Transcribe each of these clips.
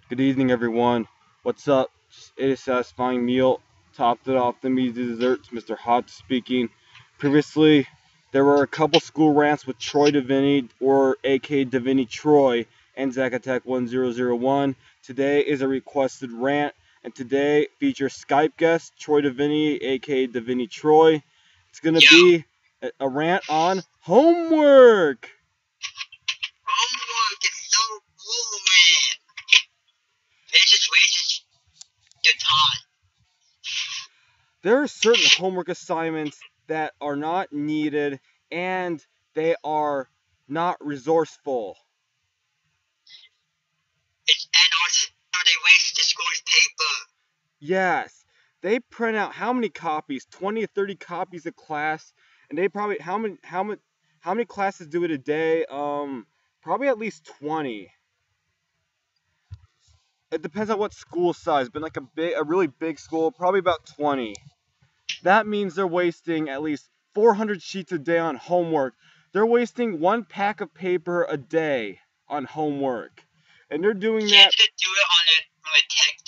Good evening, everyone. What's up? It is satisfying meal. Topped it off the meat desserts. Mr. Hot speaking. Previously, there were a couple school rants with Troy Devinny, or aka devinnytroy, and Zacatech 1001. Today is a requested rant, and today features Skype guest Troy Devinny, aka devinnytroy. It's gonna Yo, be a rant on homework. homework is so boring. It just wastes your time. There are certain homework assignments that are not needed and they are not resourceful. And also, they waste the school's paper. Yes, they print out how many copies? 20 or 30 copies a class, and they probably how many classes do it a day? Probably at least 20. It depends on what school size, but like a really big school, probably about 20. That means they're wasting at least 400 sheets a day on homework. They're wasting one pack of paper a day on homework. And they're doing Can't that, they do it on a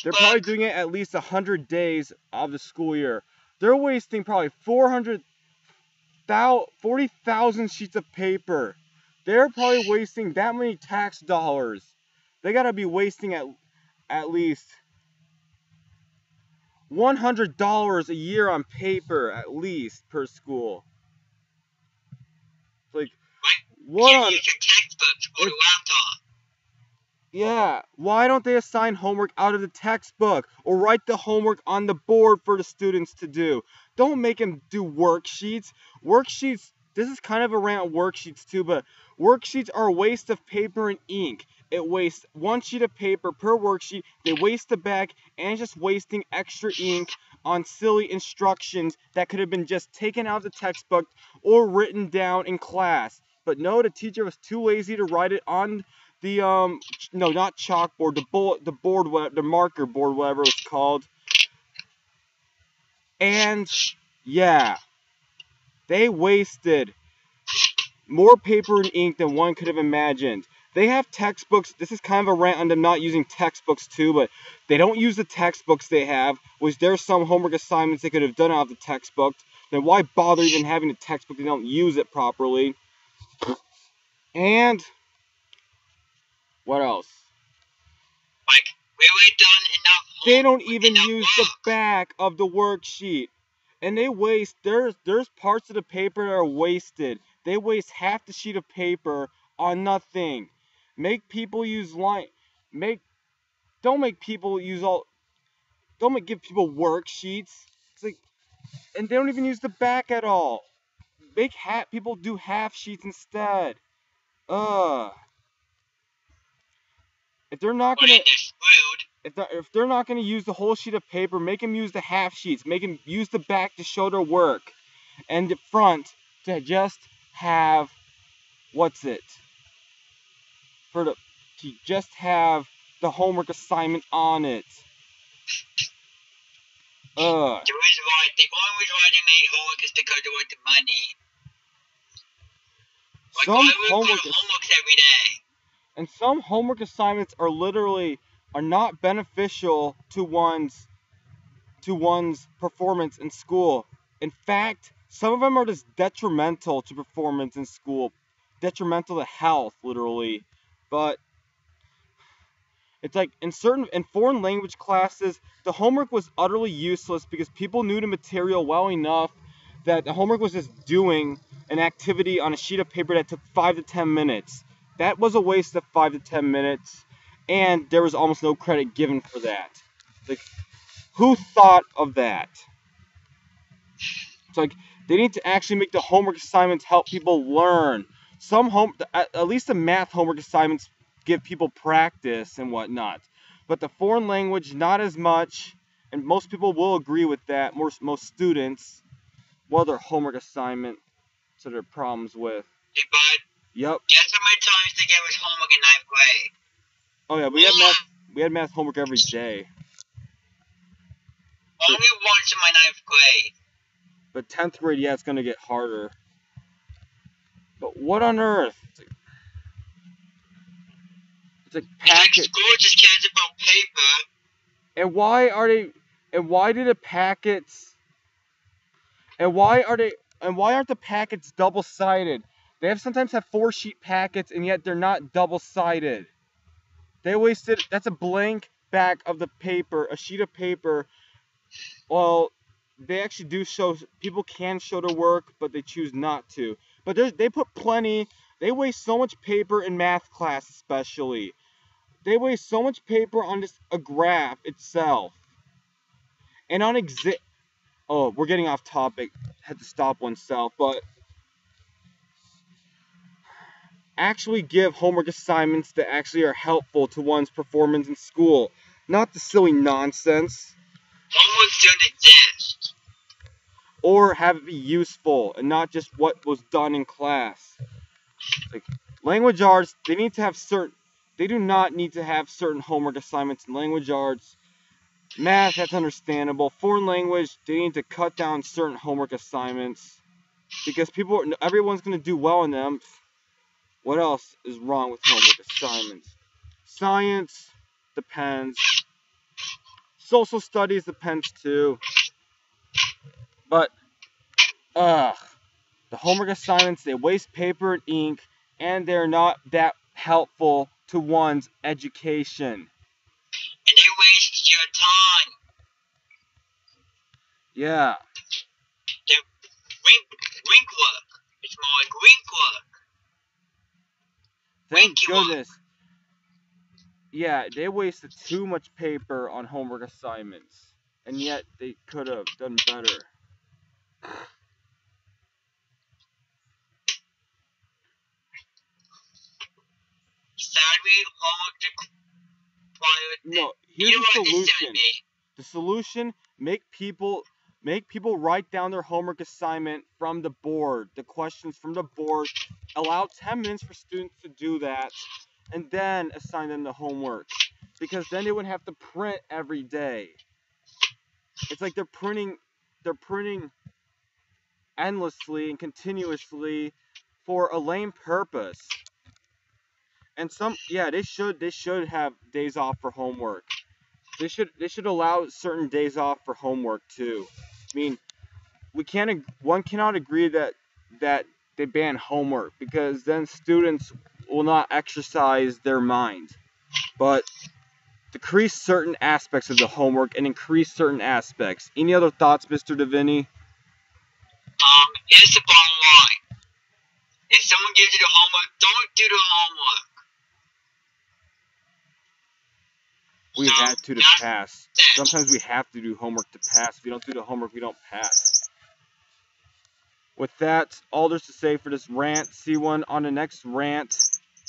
they're probably textbook? doing it at least 100 days of the school year. They're wasting probably 40,000 sheets of paper. They're probably wasting that many tax dollars. They gotta be wasting at least $100 a year on paper, at least, per school. It's like, Why what can't on... you use your textbooks or If, the laptop? yeah, why don't they assign homework out of the textbook or write the homework on the board for the students to do? Don't make them do worksheets. Worksheets, this is kind of a rant on worksheets too, but worksheets are a waste of paper and ink. It wastes one sheet of paper per worksheet. They waste the back and just wasting extra ink on silly instructions that could have been just taken out of the textbook or written down in class. But no, the teacher was too lazy to write it on the no, not chalkboard, the board, the marker board, whatever it was called. And yeah, they wasted more paper and ink than one could have imagined. They have textbooks. This is kind of a rant on them not using textbooks too, but they don't use the textbooks they have. Was there some homework assignments they could have done out of the textbook? Then why bother even having a textbook if they don't use it properly? And what else? Like, we done enough They don't homework, even enough use the work. back of the worksheet. And they waste, there's parts of the paper that are wasted. They waste half the sheet of paper on nothing. Make people use make don't make people use all give people worksheets. It's like, and they don't even use the back at all. Make people do half sheets instead. Ugh. If they're not Or gonna then they're screwed. if they're not going to use the whole sheet of paper, make them use the half sheets. Make them use the back to show their work, and the front to just have to just have the homework assignment on it. Ugh. The only reason why they made homework is because they want the money. Like, Some why would we homework put homeworks every day? and some homework assignments are not beneficial to one's performance in school. In fact, some of them are just detrimental to performance in school, detrimental to health, literally. But it's like in foreign language classes, the homework was utterly useless because people knew the material well enough that the homework was just doing an activity on a sheet of paper that took 5 to 10 minutes. That was a waste of 5 to 10 minutes, and there was almost no credit given for that. Like, who thought of that? It's like they need to actually make the homework assignments help people learn. At least the math homework assignments give people practice and whatnot. But the foreign language, not as much. And most people will agree with that. Most students, what other homework assignment so there are problems with? Hey, bud, Yep. guess how many times they gave us homework in 9th grade? Oh yeah, we had math homework every day. Only once in my 9th grade. But 10th grade, yeah, it's gonna get harder. But what on earth? It's like It's like packet. school just cares about paper. And why are they? And why do the packets? And why are they? And why aren't the packets double-sided? They sometimes have 4-sheet packets, and yet they're not double-sided. They wasted. That's a blank back of the paper, a sheet of paper. Well, they actually do show. People can show their work, but they choose not to. But they put plenty. They waste so much paper in math class, especially. They waste so much paper on just a graph itself, and on Oh, we're getting off topic. Had to stop oneself, but actually give homework assignments that actually are helpful to one's performance in school, not the silly nonsense. Homeworks don't exist. Or have it be useful and not just what was done in class. Like language arts, they do not need to have certain homework assignments in language arts. Math, that's understandable. Foreign language, they need to cut down certain homework assignments because everyone's going to do well in them. What else is wrong with homework assignments? Science depends. Social studies depends too. But the homework assignments, they waste paper and ink, and they're not that helpful to one's education. And they waste your time. Yeah. The wink work. It's more like wink work. Thank Winky goodness. work. Yeah, they wasted too much paper on homework assignments, and yet they could have done better. Sadly, homework required. No, You here's know the what this said solution. me? The solution, make people write down their homework assignment from the board, the questions from the board. Allow 10 minutes for students to do that, and then assign them the homework. Because then they wouldn't have to print every day. It's like they're printing endlessly and continuously for a lame purpose. And they should have days off for homework. They should allow certain days off for homework too. I mean, one cannot agree that they ban homework because then students will not exercise their mind. But decrease certain aspects of the homework and increase certain aspects. Any other thoughts, Mr. Devinny? Here's the bottom line. If someone gives you the homework, don't do the homework. We So, had to pass. Sometimes we have to do homework to pass. If we don't do the homework, we don't pass. With that, all there's to say for this rant. See one on the next rant.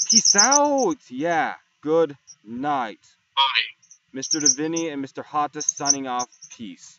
Peace out. Yeah. Good night. Bye. Mr. Devinny and Mr. Hata signing off. Peace.